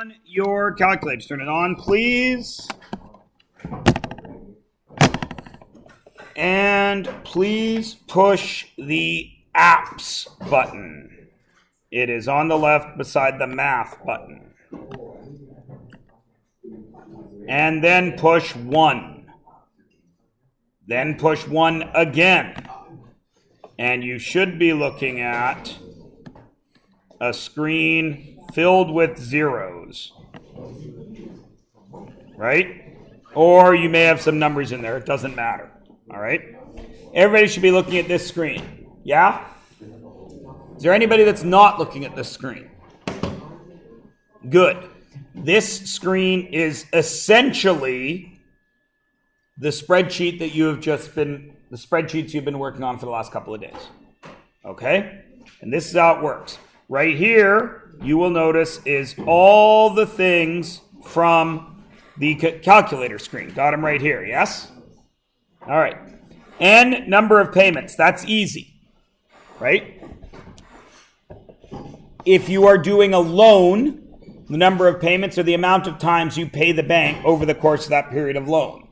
on your calculator. Turn it on, please. And please push the apps button. It is on the left beside the math button. And then push 1. Then push 1 again. And you should be looking at a screen filled with zeros, right? Or you may have some numbers in there. It doesn't matter, all right? Everybody should be looking at this screen, yeah? Is there anybody that's not looking at this screen? Good. This screen is essentially the spreadsheet that you have just been, the spreadsheets you've been working on for the last couple of days, okay? And this is how it works. Right here, you will notice is all the things from the calculator screen. Got them right here, yes? All right. N number of payments. That's easy, right? If you are doing a loan, the number of payments are the amount of times you pay the bank over the course of that period of loan.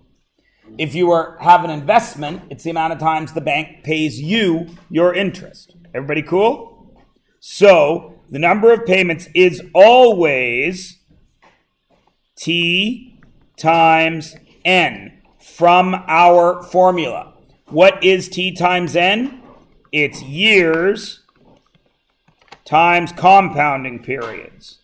If you have an investment, it's the amount of times the bank pays you your interest. Everybody cool? So the number of payments is always T times N from our formula. What is T times N? It's years times compounding periods.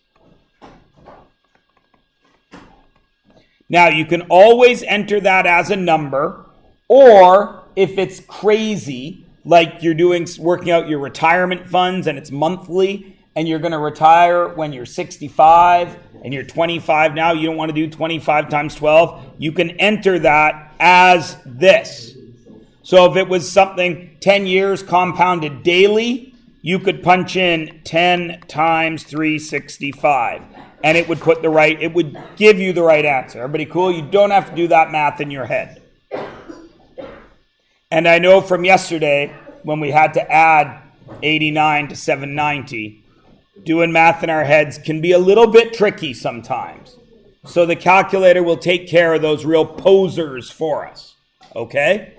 Now, you can always enter that as a number, or if it's crazy, like you're working out your retirement funds and it's monthly, and you're going to retire when you're 65 and you're 25 now, you don't want to do 25 times 12, you can enter that as this. So if it was something 10 years compounded daily, you could punch in 10 times 365 and it would give you the right answer. Everybody cool? You don't have to do that math in your head. And I know from yesterday when we had to add 89 to 790, doing math in our heads can be a little bit tricky sometimes. So the calculator will take care of those real posers for us. Okay?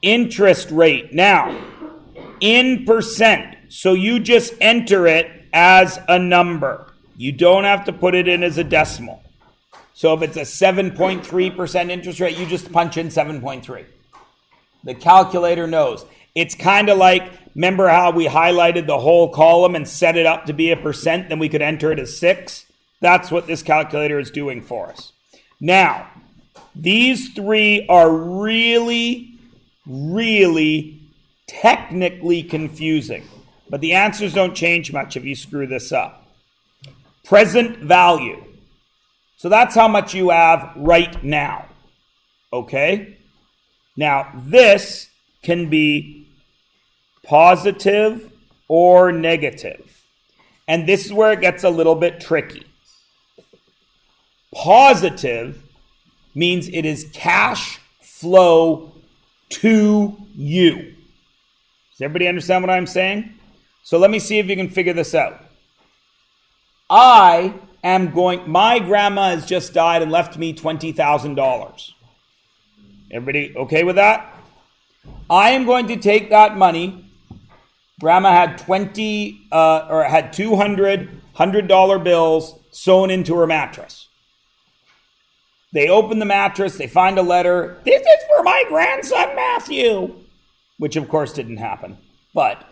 Interest rate. Now, in percent. So you just enter it as a number. You don't have to put it in as a decimal. So if it's a 7.3% interest rate, you just punch in 7.3. The calculator knows. It's kind of like, remember how we highlighted the whole column and set it up to be a percent, then we could enter it as 6? That's what this calculator is doing for us. Now, these three are really, really technically confusing, but the answers don't change much if you screw this up. Present value. So that's how much you have right now. Okay? Now, this can be positive or negative. And this is where it gets a little bit tricky. Positive means it is cash flow to you. Does everybody understand what I'm saying? So let me see if you can figure this out. My grandma has just died and left me $20,000. Everybody okay with that? I am going to take that money. Grandma had had 200 $100 bills sewn into her mattress. They open the mattress, they find a letter. This is for my grandson, Matthew. Which of course didn't happen. But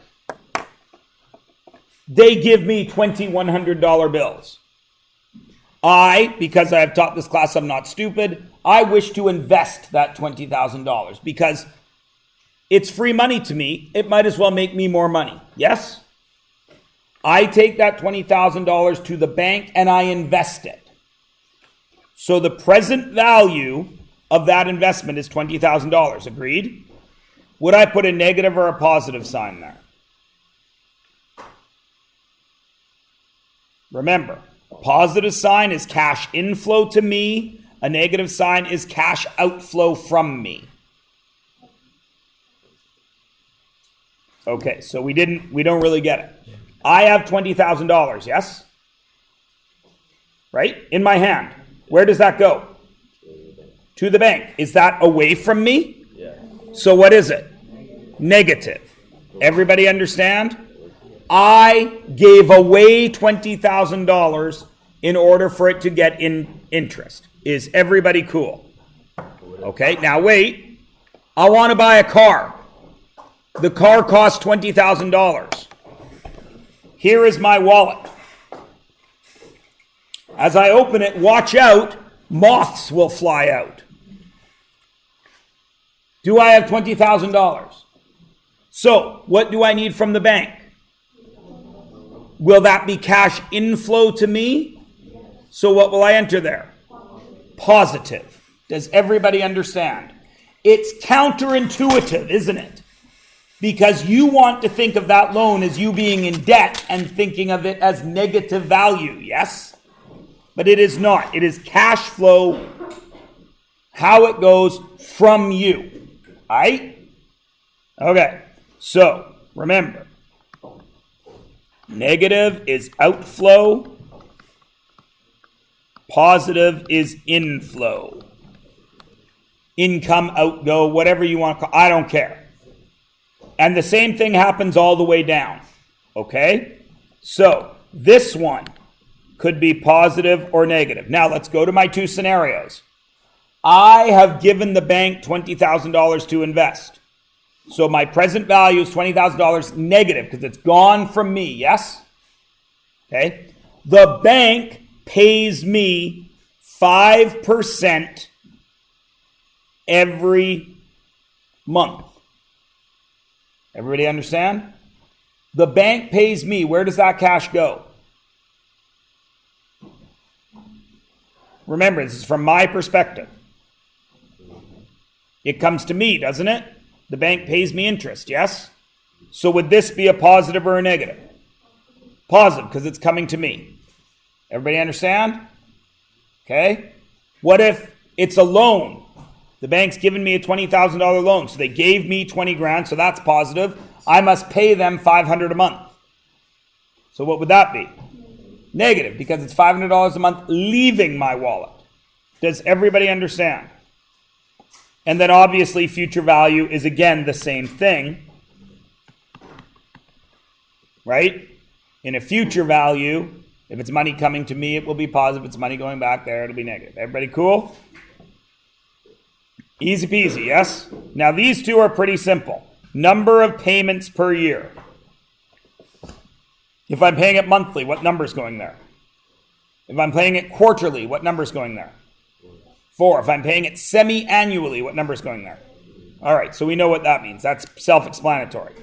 they give me 20 $100 bills. Because I have taught this class, I'm not stupid, I wish to invest that $20,000 because it's free money to me. It might as well make me more money. Yes? I take that $20,000 to the bank and I invest it. So the present value of that investment is $20,000. Agreed? Would I put a negative or a positive sign there? Remember, a positive sign is cash inflow to me. A negative sign is cash outflow from me. Okay, so we don't really get it. I have $20,000, yes? Right? In my hand. Where does that go? To the bank. Is that away from me? Yeah. So what is it? Negative. Everybody understand? I gave away $20,000 in order for it to get in interest. Is everybody cool? Okay, now wait. I want to buy a car. The car costs $20,000. Here is my wallet. As I open it, watch out, moths will fly out. Do I have $20,000? So, what do I need from the bank? Will that be cash inflow to me? So what will I enter there? Positive. Does everybody understand? It's counterintuitive, isn't it? Because you want to think of that loan as you being in debt and thinking of it as negative value, yes? But it is not. It is cash flow, how it goes from you. All right? Okay. So, remember, negative is outflow, positive is inflow. Income, outgo, whatever you want to call it, I don't care. And the same thing happens all the way down. Okay? So, this one could be positive or negative. Now, let's go to my two scenarios. I have given the bank $20,000 to invest. So my present value is $20,000 negative because it's gone from me, yes? Okay. The bank pays me 5% every month. Everybody understand? The bank pays me. Where does that cash go? Remember, this is from my perspective. It comes to me, doesn't it? The bank pays me interest, yes? So would this be a positive or a negative? Positive, because it's coming to me. Everybody understand? Okay. What if it's a loan? The bank's given me a $20,000 loan, so they gave me 20 grand, so that's positive. I must pay them $500 a month. So what would that be? Negative, because it's $500 a month leaving my wallet. Does everybody understand? And then obviously future value is again the same thing, right? In a future value, if it's money coming to me, it will be positive. If it's money going back there, it'll be negative. Everybody cool? Easy peasy, yes? Now these two are pretty simple. Number of payments per year. If I'm paying it monthly, what number is going there? If I'm paying it quarterly, what number is going there? 4. If I'm paying it semi-annually, what number is going there? All right, so we know what that means. That's self-explanatory.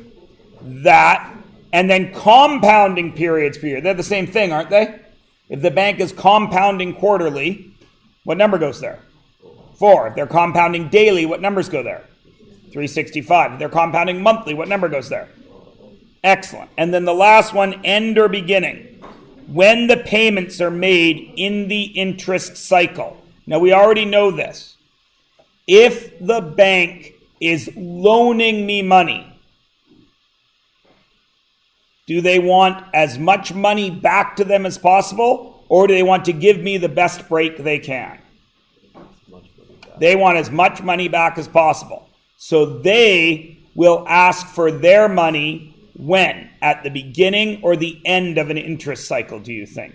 That, and then compounding periods per year. They're the same thing, aren't they? If the bank is compounding quarterly, what number goes there? 4. If they're compounding daily, what numbers go there? 365. If they're compounding monthly, what number goes there? Excellent. And then the last one, end or beginning. When the payments are made in the interest cycle. Now, we already know this. If the bank is loaning me money, do they want as much money back to them as possible, or do they want to give me the best break they can? They want as much money back as possible. So they will ask for their money when? At the beginning or the end of an interest cycle, do you think?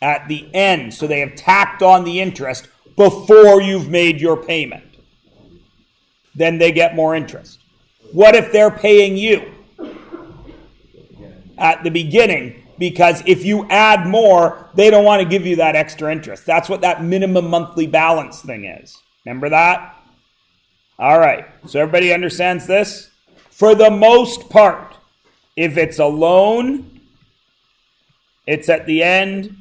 At the end. So they have tacked on the interest before you've made your payment. Then they get more interest. What if they're paying you at the beginning? Because if you add more, they don't want to give you that extra interest. That's what that minimum monthly balance thing is. Remember that? All right. So everybody understands this? For the most part, if it's a loan, it's at the end.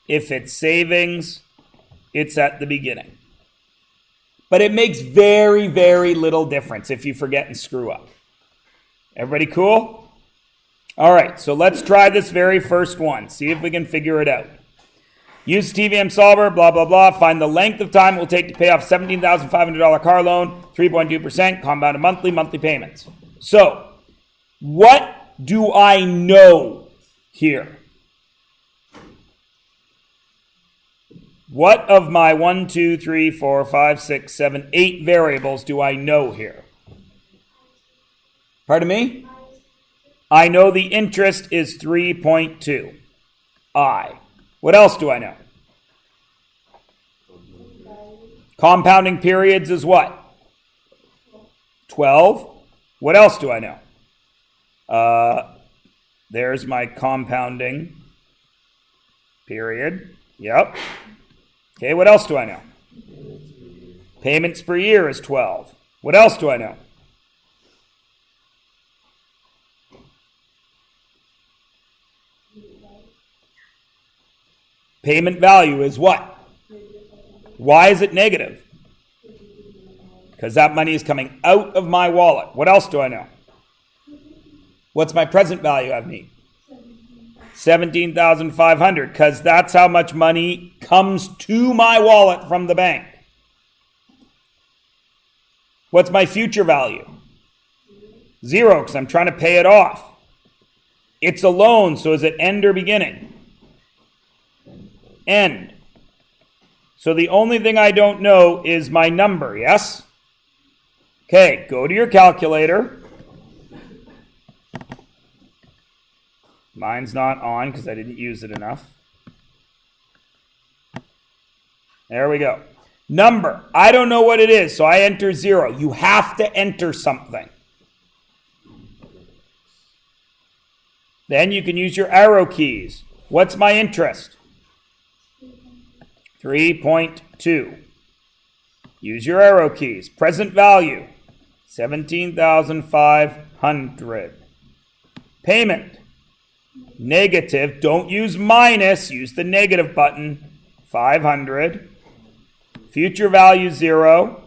If it's savings, it's at the beginning. But it makes very, very little difference if you forget and screw up. Everybody cool? All right, so let's try this very first one. See if we can figure it out. Use TVM solver, blah, blah, blah. Find the length of time it will take to pay off $17,500 car loan, 3.2% compounded monthly payments. So, what do I know here? What of my 1, 2, 3, 4, 5, 6, 7, 8 variables do I know here? Pardon me? I know the interest is 3.2. What else do I know? Compounding periods is what? 12. What else do I know? There's my compounding period. Yep. Okay, what else do I know? Payments per year is 12. What else do I know? Payment value is what? Why is it negative? Because that money is coming out of my wallet. What else do I know? What's my present value of me? $17,500, because that's how much money comes to my wallet from the bank. What's my future value? 0, because I'm trying to pay it off. It's a loan, so is it end or beginning? End. So the only thing I don't know is my number, yes? Okay, go to your calculator. Mine's not on because I didn't use it enough. There we go. Number. I don't know what it is, so I enter 0. You have to enter something. Then you can use your arrow keys. What's my interest? 3.2. Use your arrow keys. Present value, 17,500. Payment, negative. Don't use minus. Use the negative button, 500. Future value, 0.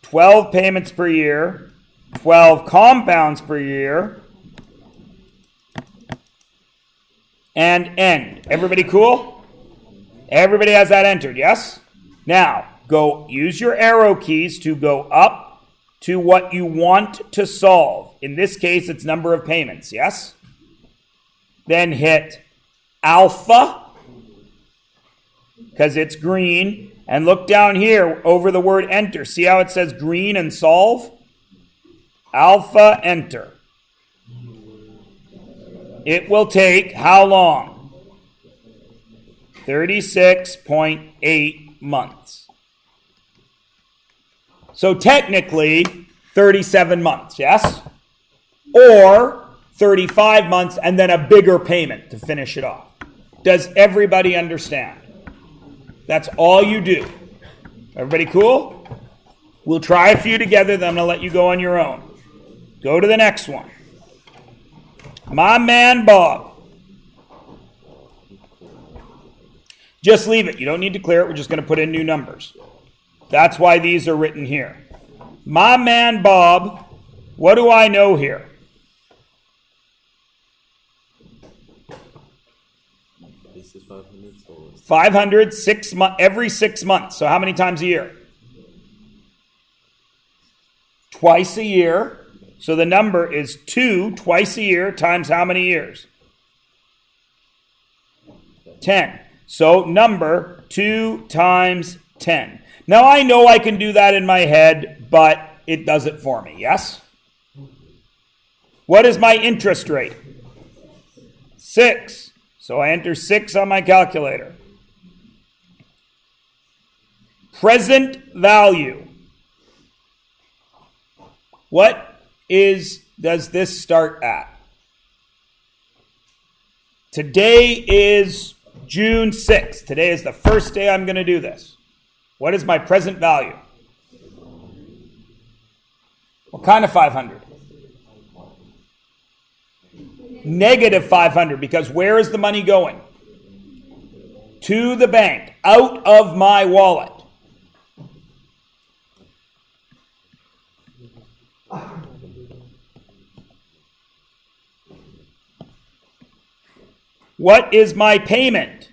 12 payments per year. 12 compounds per year. And end. Everybody cool? Everybody has that entered, yes? Now, go use your arrow keys to go up to what you want to solve. In this case, it's number of payments, yes? Then hit alpha, because it's green, and look down here over the word enter. See how it says green and solve? Alpha, enter. It will take how long? 36.8 months. So technically, 37 months, yes? Or 35 months and then a bigger payment to finish it off. Does everybody understand? That's all you do. Everybody cool? We'll try a few together, then I'm going to let you go on your own. Go to the next one. My man Bob. Just leave it. You don't need to clear it. We're just going to put in new numbers. That's why these are written here. My man Bob, what do I know here? This is 500. 500, every 6 months. So how many times a year? Twice a year. So the number is 2 twice a year times how many years? 10. So number 2 times 10. Now I know I can do that in my head, but it does it for me, yes? What is my interest rate? 6. So I enter 6 on my calculator. Present value. What does this start at? Today is June 6th. Today is the first day I'm going to do this. What is my present value? What kind of 500? Negative 500, because where is the money going? To the bank, out of my wallet. What is my payment?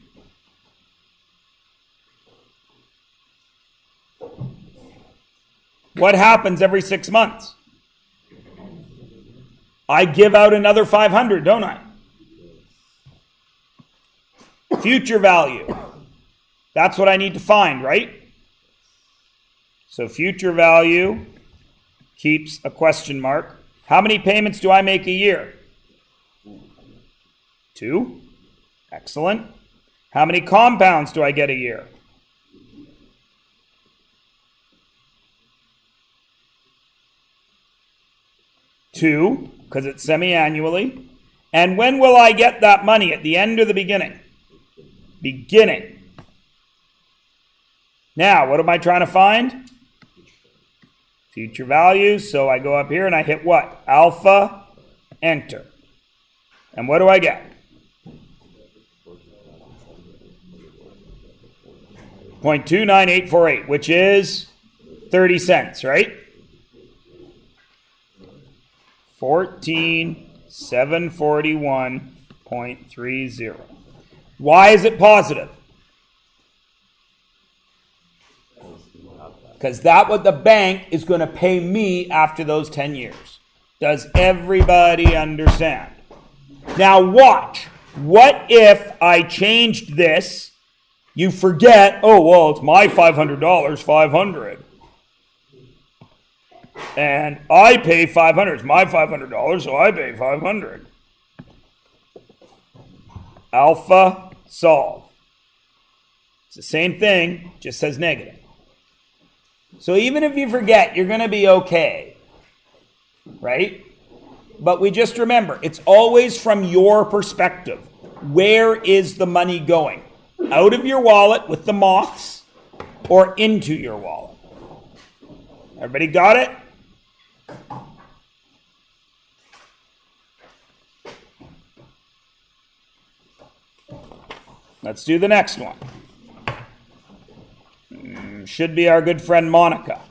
what happens every 6 months? I give out another 500, don't I? Future value. That's what I need to find, right? So future value keeps a question mark. How many payments do I make a year? 2. Excellent. How many compounds do I get a year? 2, because it's semi-annually. And when will I get that money? At the end or the beginning? Beginning. Now, what am I trying to find? Future value. So I go up here and I hit what? Alpha, enter. And what do I get? 0.29848, which is 30 cents, right? 14,741.30. Why is it positive? Because that's what the bank is going to pay me after those 10 years. Does everybody understand? Now watch. What if I changed this? You forget, oh, well, it's my $500, 500. And I pay 500. It's my $500, so I pay 500. Alpha, solve. It's the same thing, just says negative. So even if you forget, you're going to be okay. Right? But we just remember, it's always from your perspective. Where is the money going? Out of your wallet with the moths or into your wallet? Everybody got it? Let's do the next one. Should be our good friend Monica.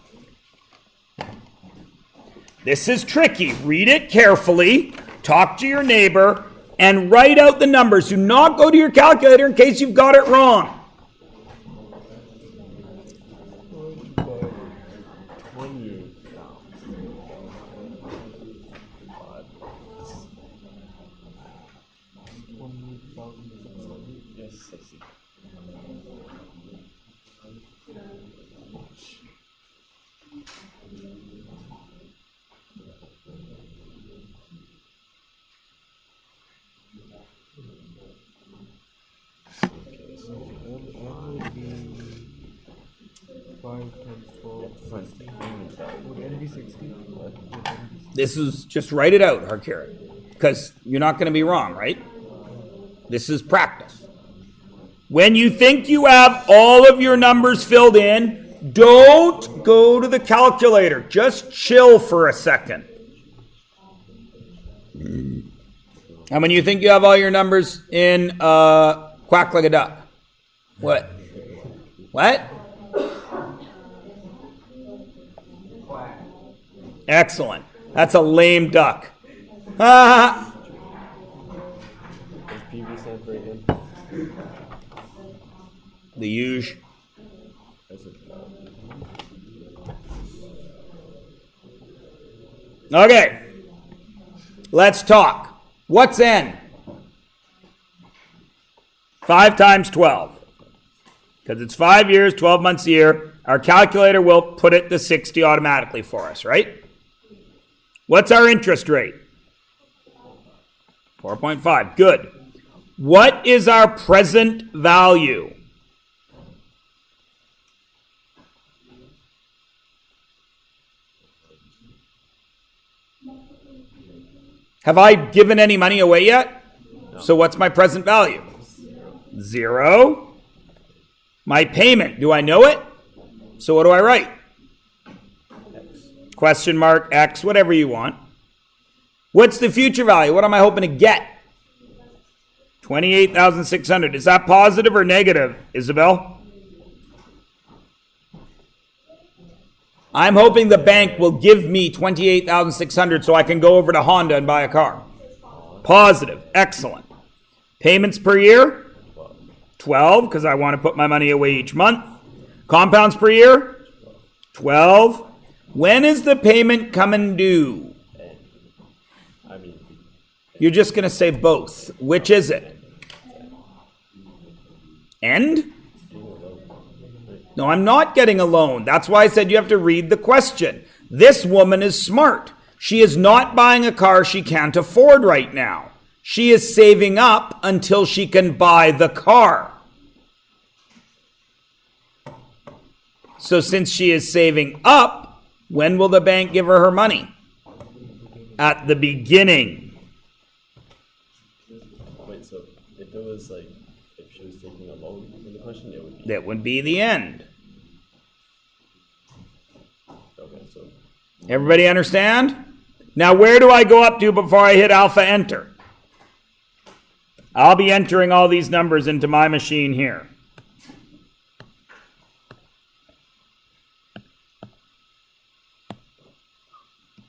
This is tricky. Read it carefully, talk to your neighbor, and write out the numbers. Do not go to your calculator in case you've got it wrong. This is, just write it out, Harkira, because you're not going to be wrong, right? This is practice. When you think you have all of your numbers filled in, don't go to the calculator. Just chill for a second. And when you think you have all your numbers in quack like a duck. What? What? Excellent. That's a lame duck. Ah! The huge. Okay. Let's talk. What's n? 5 times 12. Because it's 5 years, 12 months a year. Our calculator will put it to 60 automatically for us, right? What's our interest rate? 4.5. Good. What is our present value? Have I given any money away yet? No. So what's my present value? 0. My payment, do I know it? So what do I write? Question mark, X, whatever you want. What's the future value? What am I hoping to get? 28,600. Is that positive or negative, Isabel? I'm hoping the bank will give me 28,600 so I can go over to Honda and buy a car. Positive. Excellent. Payments per year? 12, because I want to put my money away each month. Compounds per year? 12. When is the payment coming due? I mean, You're just going to say both. Which is it? End? No, I'm not getting a loan. That's why I said you have to read the question. This woman is smart. She is not buying a car she can't afford right now. She is saving up until she can buy the car. So since she is saving up, when will the bank give her her money? At the beginning. wait, so if it was like, if she was taking a loan in the question, it would be. That would be the end. Okay, so. Everybody understand? Now where do I go up to before I hit alpha enter? I'll be entering all these numbers into my machine here.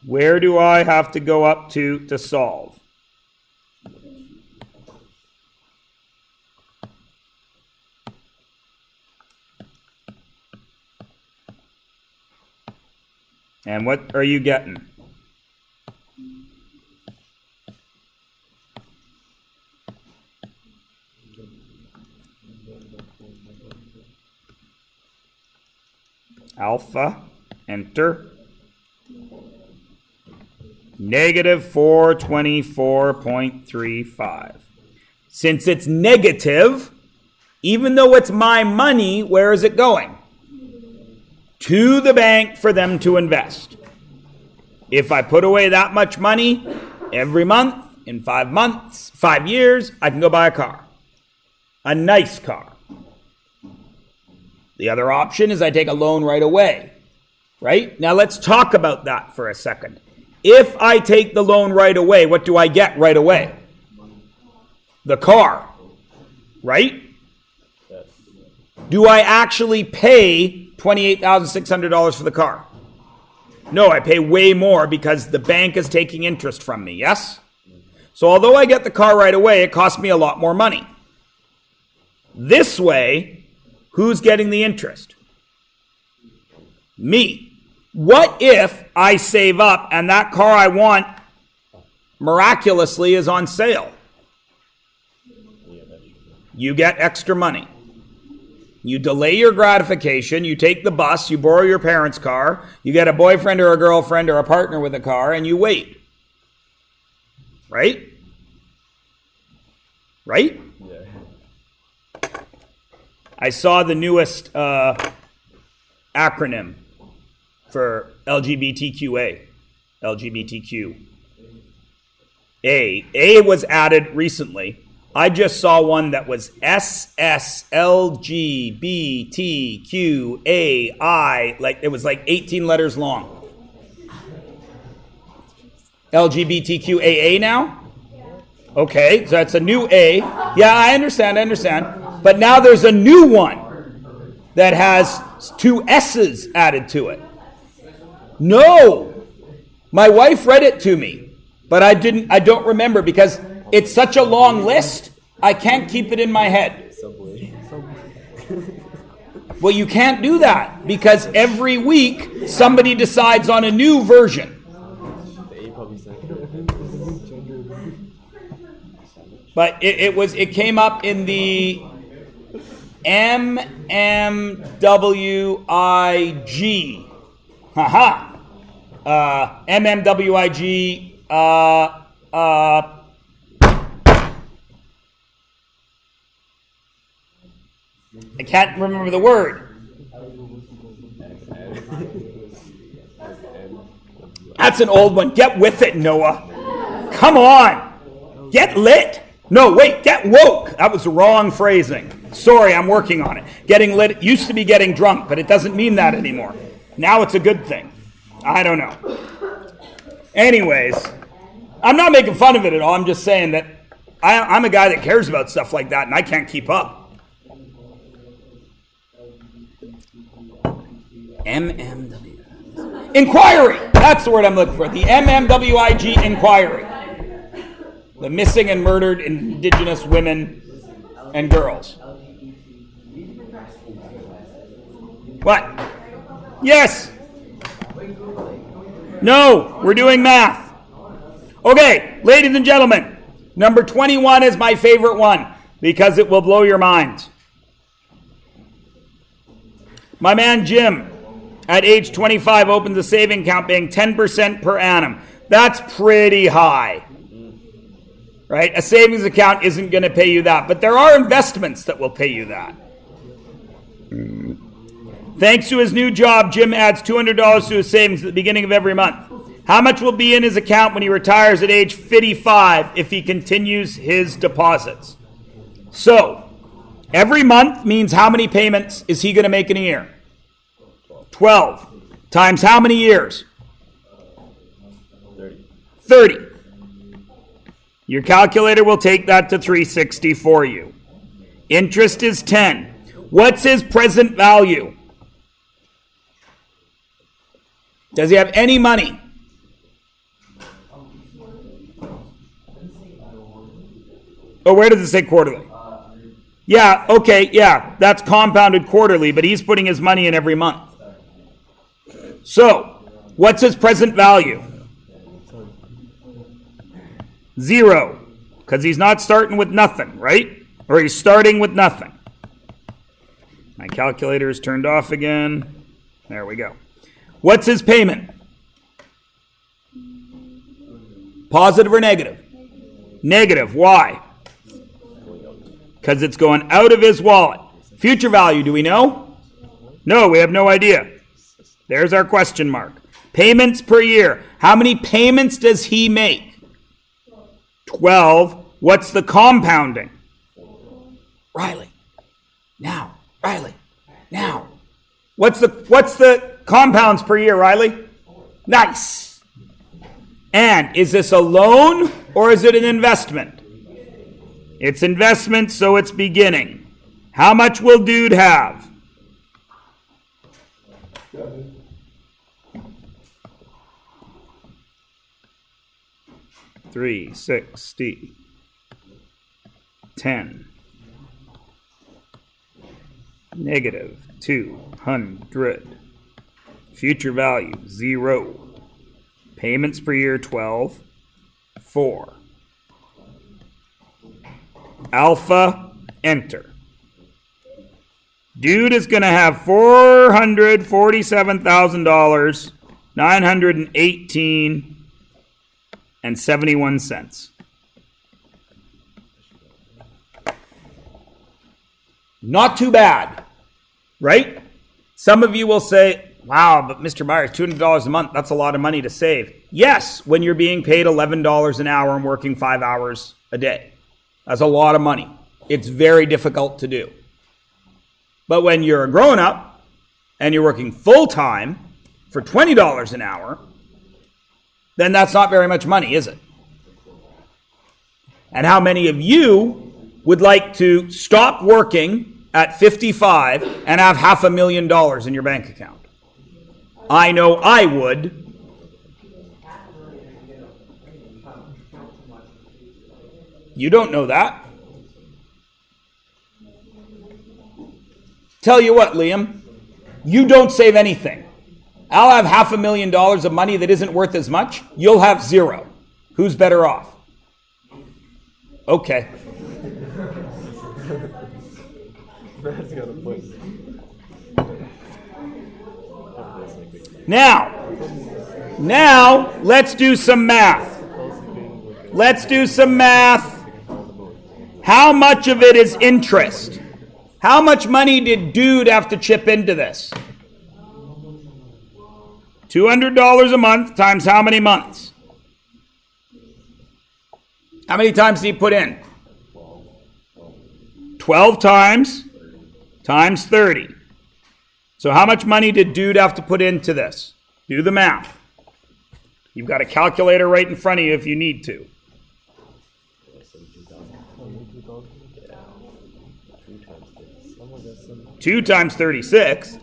Where do I have to go up to solve? And what are you getting? Alpha, enter. Negative 424.35. Since it's negative, even though it's my money, where is it going? To the bank for them to invest. If I put away that much money every month, in 5 months, 5 years, I can go buy a car. A nice car. The other option is I take a loan right away. Right? Now let's talk about that for a second. If I take the loan right away, what do I get right away? The car. Right? Yes. Do I actually pay $28,600 for the car? No, I pay way more because the bank is taking interest from me, yes? So although I get the car right away, it costs me a lot more money. This way, who's getting the interest? Me. What if I save up and that car I want miraculously is on sale? You get extra money. You delay your gratification, you take the bus, you borrow your parents' car, you get a boyfriend or a girlfriend or a partner with a car, and you wait. Right? Right? Yeah. I saw the newest acronym for LGBTQA. LGBTQ. A was added recently. I just saw one that was SSLGBTQAI. Like it was like 18 letters long. LGBTQAA now? Okay, so that's a new A. Yeah, I understand. But now there's a new one that has 2 S's added to it. No! My wife read it to me, but I don't remember because it's such a long list, I can't keep it in my head. Subway. Well, you can't do that because every week somebody decides on a new version. The A probably said. But it came up in the MMWIG. Haha. MMWIG. I can't remember the word. That's an old one. Get with it, Noah. Come on. Get lit. No, wait, get woke. That was the wrong phrasing. Sorry, I'm working on it. Getting lit used to be getting drunk, but it doesn't mean that anymore. Now it's a good thing. I don't know. Anyways, I'm not making fun of it at all. I'm just saying that I'm a guy that cares about stuff like that, and I can't keep up. MMW. Inquiry! That's the word I'm looking for. The MMWIG inquiry. The missing and murdered Indigenous women and girls. What? Yes! No, we're doing math. Okay, ladies and gentlemen, number 21 is my favorite one because it will blow your minds. My man Jim, at age 25, opens a saving account paying 10% per annum. That's pretty high, right? A savings account isn't going to pay you that, but there are investments that will pay you that. Thanks to his new job, Jim adds $200 to his savings at the beginning of every month. How much will be in his account when he retires at age 55 if he continues his deposits? So, every month means how many payments is he going to make in a year? 12. Times how many years? 30. Your calculator will take that to 360 for you. Interest is 10. What's his present value? Does he have any money? Oh, where does it say quarterly? Yeah, okay, yeah, that's compounded quarterly, but he's putting his money in every month. So, what's his present value? 0, because he's not starting with nothing, right? Or he's starting with nothing. My calculator is turned off again. There we go. What's his payment? Positive or negative? Negative. Why? Because it's going out of his wallet. Future value, do we know? No, we have no idea. There's our question mark. Payments per year. How many payments does he make? 12. What's the compounding? Riley. Now. Riley. Now. What's the compounds per year, Riley? Nice. And is this a loan or is it an investment? It's investment, so it's beginning. How much will dude have? $360. 10. Negative 200. Future value 0. Payments per year 12. 4. Alpha, enter. Dude is going to have $447,000, 918 and 71 cents. Not too bad, right? Some of you will say, wow, but Mr. Myers, $200 a month, that's a lot of money to save. Yes, when you're being paid $11 an hour and working 5 hours a day. That's a lot of money. It's very difficult to do. But when you're a grown-up and you're working full-time for $20 an hour, then that's not very much money, is it? And how many of you would like to stop working at 55 and have $500,000 in your bank account? I know I would. You don't know that. Tell you what, Liam, you don't save anything. I'll have $500,000 of money that isn't worth as much. You'll have 0. Who's better off? Okay. Now, let's do some math. Let's do some math. How much of it is interest? How much money did dude have to chip into this? $200 a month times how many months? How many times did he put in? 12 times 30. So how much money did dude have to put into this? Do the math. You've got a calculator right in front of you if you need to. 2 times 36.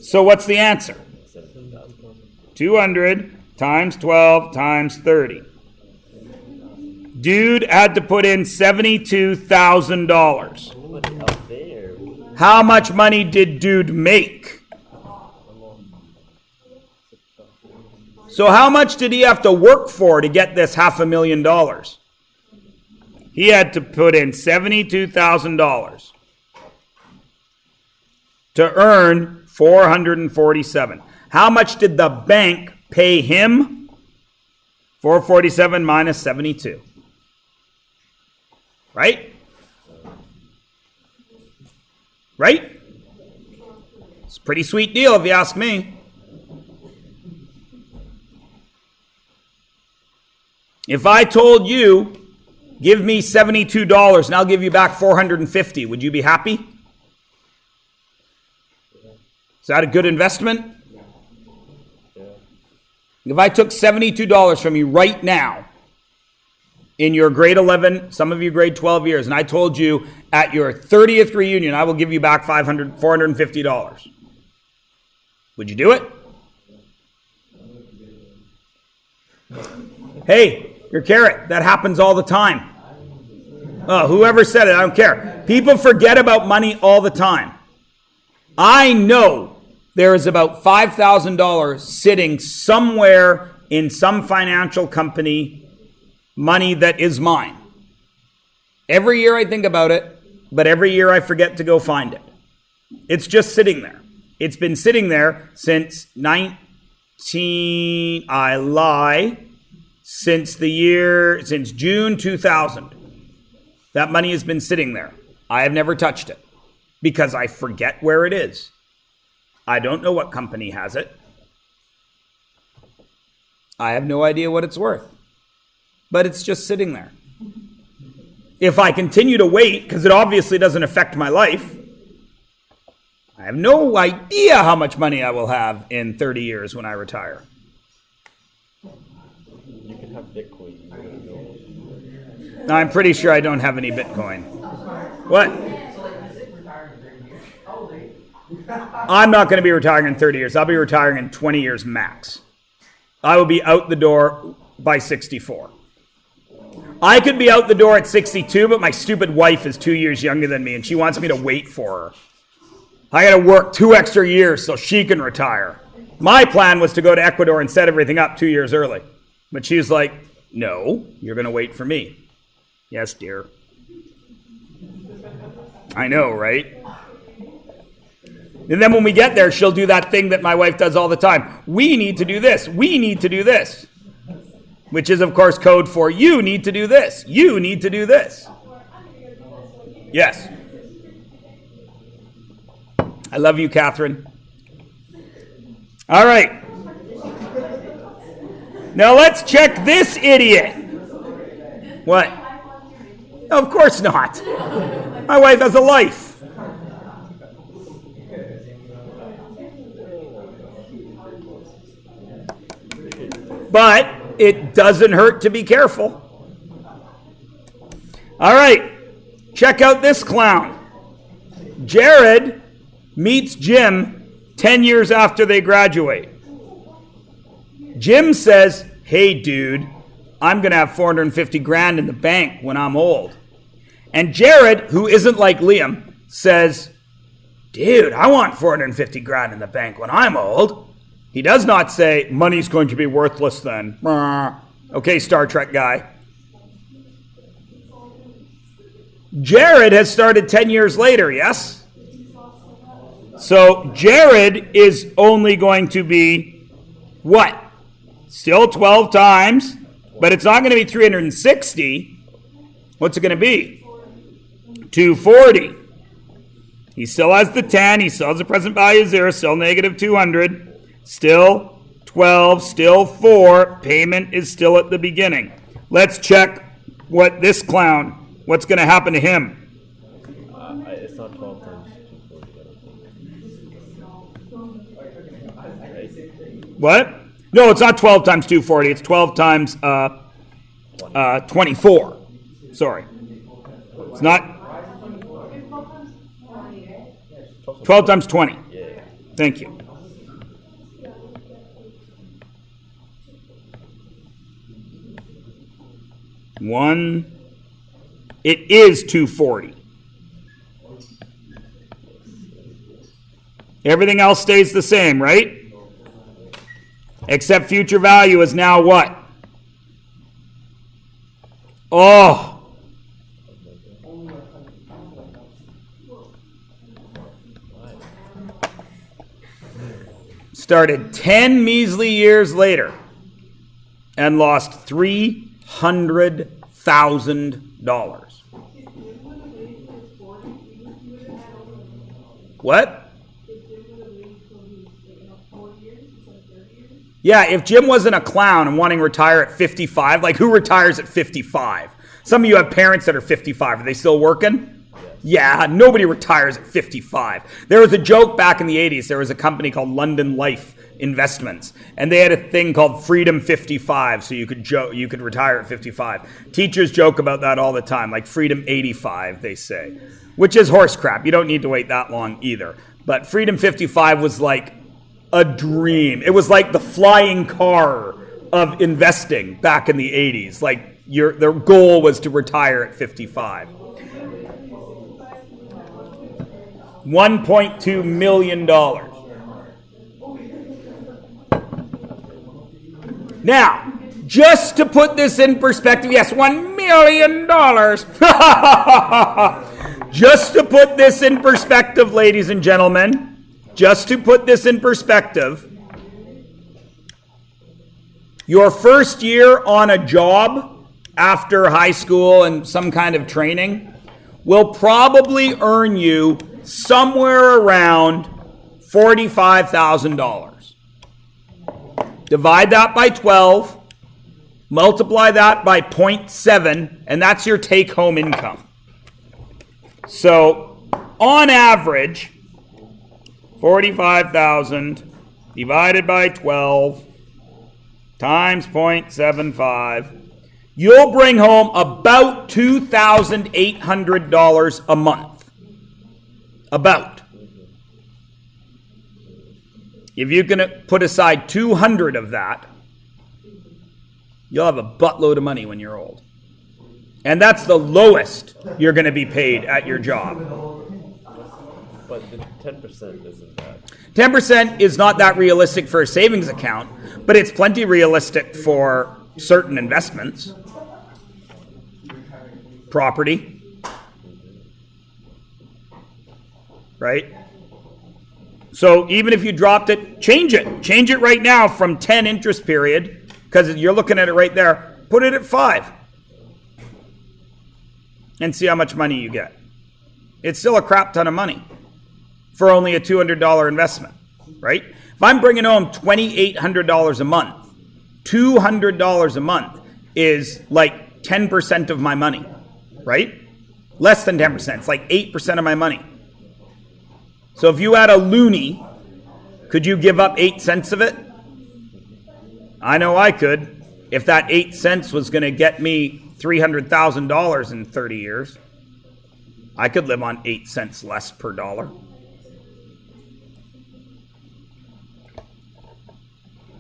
So what's the answer? 200 times 12 times 30. Dude had to put in $72,000. How much money did dude make? So how much did he have to work for to get this $500,000? He had to put in $72,000 to earn $447,000. How much did the bank pay him? $447 minus 72. Right? Right? It's a pretty sweet deal if you ask me. If I told you, give me $72 and I'll give you back $450, would you be happy? Is that a good investment? If I took $72 from you right now in your grade 11, some of you grade 12 years, and I told you at your 30th reunion, I will give you back $450. Would you do it? Hey, your carrot, that happens all the time. Oh, whoever said it, I don't care. People forget about money all the time. I know there is about $5,000 sitting somewhere in some financial company, money that is mine. Every year I think about it, but every year I forget to go find it. It's just sitting there. It's been sitting there since since June 2000. That money has been sitting there. I have never touched it because I forget where it is. I don't know what company has it. I have no idea what it's worth. But it's just sitting there. If I continue to wait, because it obviously doesn't affect my life, I have no idea how much money I will have in 30 years when I retire. You can have Bitcoin. I'm pretty sure I don't have any Bitcoin. What? I'm not going to be retiring in 30 years. I'll be retiring in 20 years max. I will be out the door by 64. I could be out the door at 62, but my stupid wife is 2 years younger than me, and she wants me to wait for her. I got to work 2 extra years so she can retire. My plan was to go to Ecuador and set everything up 2 years early. But she's like, no, you're going to wait for me. Yes, dear. I know, right? And then when we get there, she'll do that thing that my wife does all the time. We need to do this. We need to do this. Which is, of course, code for you need to do this. You need to do this. Yes. I love you, Catherine. All right. Now let's check this idiot. What? Of course not. My wife has a life. But it doesn't hurt to be careful. All right. Check out this clown. Jared meets Jim 10 years after they graduate. Jim says, hey, dude, I'm going to have 450 grand in the bank when I'm old. And Jared, who isn't like Liam, says, dude, I want 450 grand in the bank when I'm old. He does not say, money's going to be worthless then. Okay, Star Trek guy. Jared has started 10 years later, yes? So Jared is only going to be, what? Still 12 times, but it's not going to be 360. What's it going to be? 240. He still has the 10. He still has the present value 0, still negative 200. Still 12, still 4. Payment is still at the beginning. Let's check what this clown, what's going to happen to him. It's not 12 times 240. What? No, it's not 12 times 240. It's 12 times 24. Sorry. It's not 12 times 20. Yeah. Thank you. It is 240. Everything else stays the same, right? Except future value is now what? Oh. Started 10 measly years later and lost $300,000. What? Yeah, if Jim wasn't a clown and wanting to retire at 55, like who retires at 55? Some of you have parents that are 55. Are they still working? Yeah, nobody retires at 55. There was a joke back in the 80s. There was a company called London Life Investments, and they had a thing called Freedom 55, so you could retire at 55. Teachers joke about that all the time, like Freedom 85, they say, which is horse crap. You don't need to wait that long either. But Freedom 55 was like a dream. It was like the flying car of investing back in the 80s. Like their goal was to retire at 55. $1.2 million. Now, just to put this in perspective, yes, $1 million. Just to put this in perspective, ladies and gentlemen, just to put this in perspective, your first year on a job after high school and some kind of training will probably earn you somewhere around $45,000. Divide that by 12, multiply that by 0.7, and that's your take-home income. So, on average, 45,000 divided by 12 times 0.75, you'll bring home about $2,800 a month. About. If you can put aside 200 of that, you'll have a buttload of money when you're old. And that's the lowest you're going to be paid at your job. But the 10% isn't that. 10% is not that realistic for a savings account, but it's plenty realistic for certain investments. Property. Right? So even if you dropped it, change it. Change it right now from 10 interest period, because you're looking at it right there. Put it at 5. And see how much money you get. It's still a crap ton of money for only a $200 investment, right? If I'm bringing home $2,800 a month, $200 a month is like 10% of my money, right? Less than 10%. It's like 8% of my money. So if you had a loonie, could you give up 8 cents of it? I know I could. If that 8 cents was going to get me $300,000 in 30 years, I could live on 8 cents less per dollar.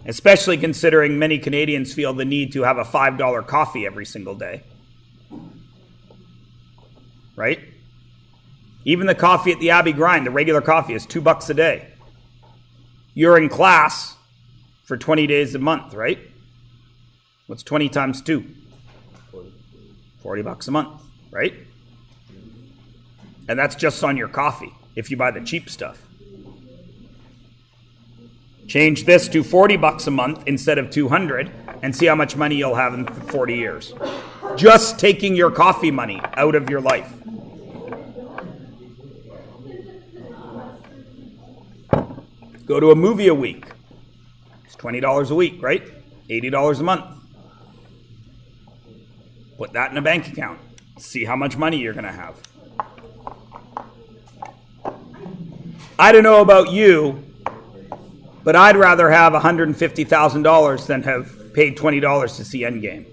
Especially considering many Canadians feel the need to have a $5 coffee every single day. Right? Even the coffee at the Abbey Grind, the regular coffee, is $2 a day. You're in class for 20 days a month, right? What's 20 times 2? $40 a month, right? And that's just on your coffee, if you buy the cheap stuff. Change this to $40 a month instead of $200 and see how much money you'll have in 40 years. Just taking your coffee money out of your life. Go to a movie a week. It's $20 a week, right? $80 a month. Put that in a bank account. See how much money you're going to have. I don't know about you, but I'd rather have $150,000 than have paid $20 to see Endgame.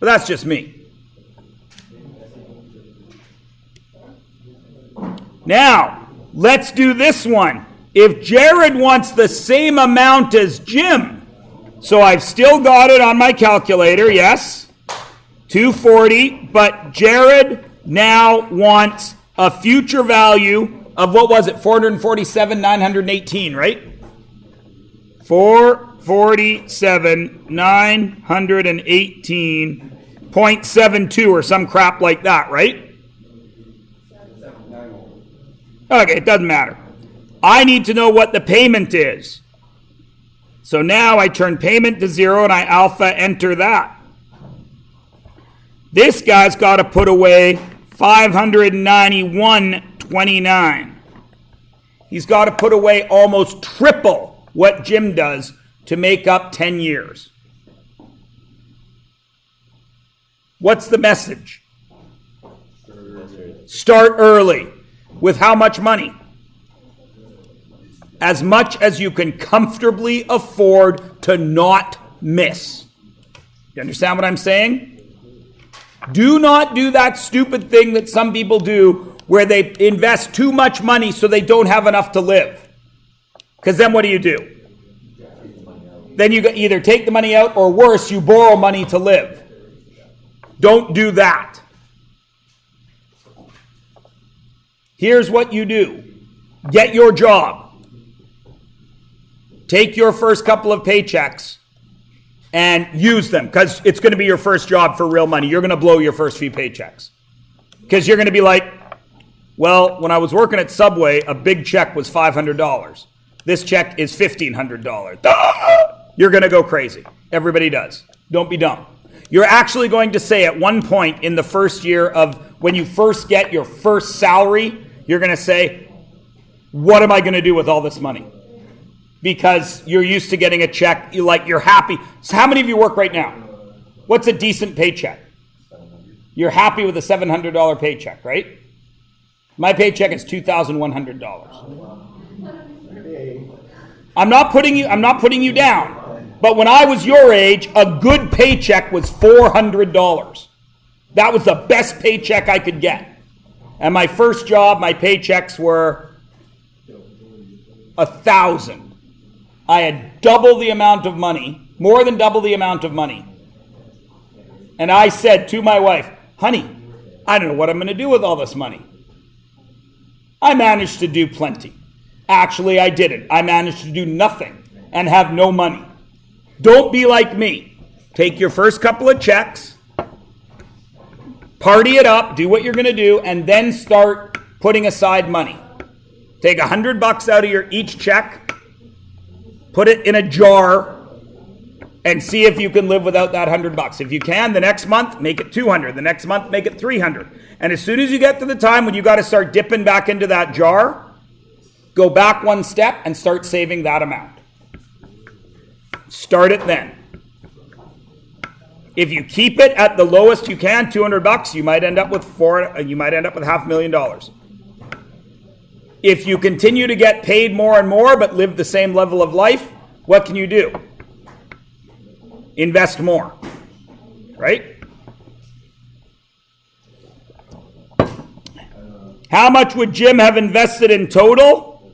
But that's just me. Now, let's do this one. If Jared wants the same amount as Jim, so I've still got it on my calculator, yes, 240, but Jared now wants a future value of, what was it, 447,918, right? 447,918. 47,918.72 or some crap like that, right? Okay, it doesn't matter. I need to know what the payment is. So now I turn payment to 0 and I alpha enter that. This guy's got to put away 591.29. He's got to put away almost triple what Jim does to make up 10 years. What's the message? Start early. With how much money? As much as you can comfortably afford to not miss. You understand what I'm saying? Do not do that stupid thing that some people do where they invest too much money so they don't have enough to live. Because then what do? Then you either take the money out or worse, you borrow money to live. Don't do that. Here's what you do. Get your job. Take your first couple of paychecks and use them because it's going to be your first job for real money. You're going to blow your first few paychecks because you're going to be like, well, when I was working at Subway, a big check was $500. This check is $1,500. You're going to go crazy. Everybody does. Don't be dumb. You're actually going to say at one point in the first year of when you first get your first salary, you're going to say, what am I going to do with all this money? Because you're used to getting a check, you're happy. So how many of you work right now? What's a decent paycheck? You're happy with a $700 paycheck, right? My paycheck is $2,100. I'm not putting you down. But when I was your age, a good paycheck was $400. That was the best paycheck I could get. And my first job, my paychecks were $1,000. I had double the amount of money, more than double the amount of money. And I said to my wife, honey, I don't know what I'm going to do with all this money. I managed to do plenty. Actually, I didn't. I managed to do nothing and have no money. Don't be like me. Take your first couple of checks, party it up, do what you're going to do, and then start putting aside money. Take $100 out of your each check, put it in a jar, and see if you can live without that $100. If you can, the next month, make it $200. The next month, make it $300. And as soon as you get to the time when you got to start dipping back into that jar, go back one step and start saving that amount. Start it then. If you keep it at the lowest you can, $200, you might end up with $500,000. If you continue to get paid more and more but live the same level of life, what can you do? Invest more, right? How much would Jim have invested in total?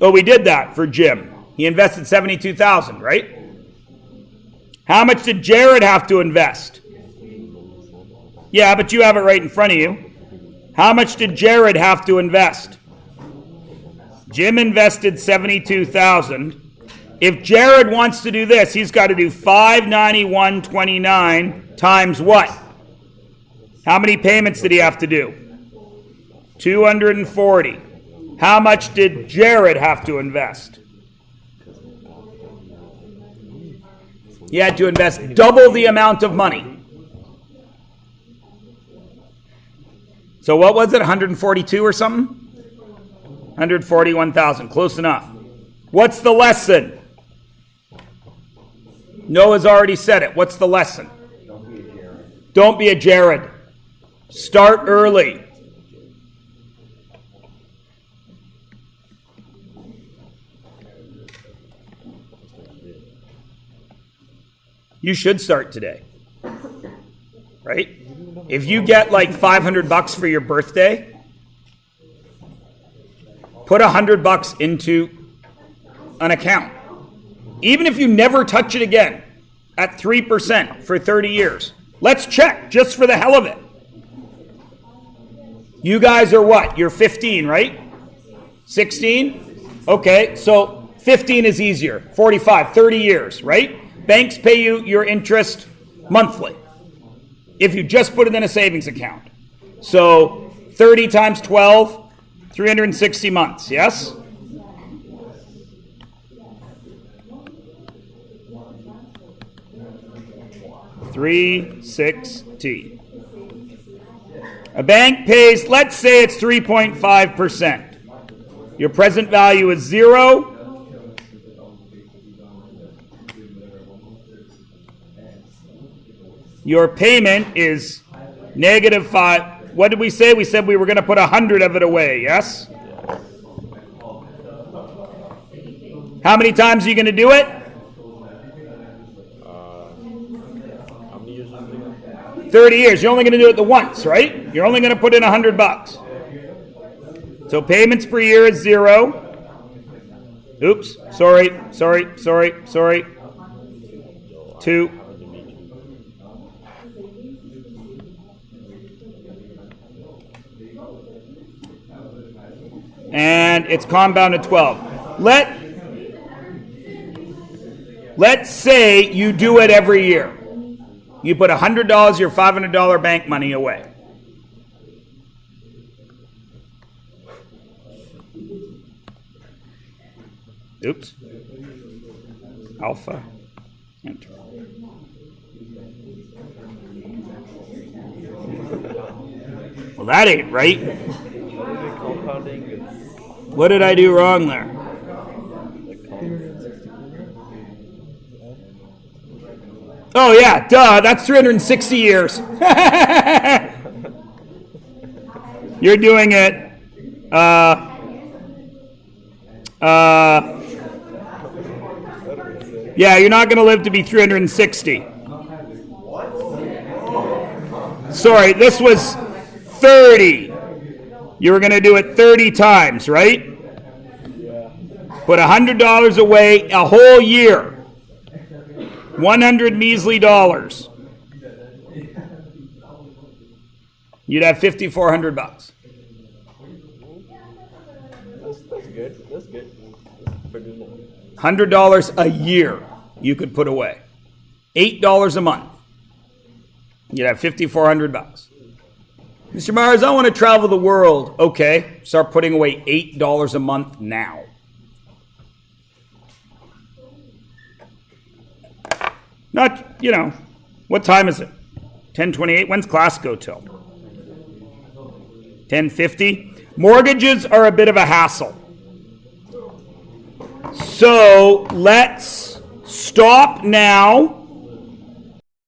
Oh, we did that for Jim. He invested $72,000, right? How much did Jared have to invest? Yeah, but you have it right in front of you. How much did Jared have to invest? Jim invested $72,000. If Jared wants to do this, he's got to do $591.29 times what? How many payments did he have to do? 240. How much did Jared have to invest? He had to invest double the amount of money. So what was it, 142 or something? 141,000, close enough. What's the lesson? Noah's already said it. What's the lesson? Don't be a Jared. Start early. You should start today, right? If you get like $500 for your birthday, put $100 into an account. Even if you never touch it again at 3% for 30 years. Let's check just for the hell of it. You guys are what? You're 15, right? 16? Okay, so 15 is easier. 45, 30 years, right? Banks pay you your interest monthly if you just put it in a savings account. So 30 times 12, 360 months, yes? $360. A bank pays, let's say it's 3.5%. Your present value is 0. Your payment is -5. What did we say? We said we were going to put 100 of it away, yes? How many times are you going to do it? How many years are we 30 years. You're only going to do it the once, right? You're only going to put in $100. So payments per year is 0. Oops, sorry. 2. And it's compounded 12. Let's say you do it every year. You put $100 your $500 bank money away. Oops. Alpha. Enter. Well, that ain't right. compounding? What did I do wrong there? Oh, yeah, duh, that's 360 years. You're doing it, yeah, you're not going to live to be 360. Sorry, this was 30. You were going to do it 30 times, right? Yeah. Put $100 away a whole year. 100 measly dollars. You'd have $5,400. That's good. That's good. That's pretty low. $100 a year you could put away. $8 a month. You'd have $5,400. Mr. Myers, I want to travel the world. Okay, start putting away $8 a month now. Not, what time is it? 10:28? When's class go till? 10:50? Mortgages are a bit of a hassle. So let's stop now.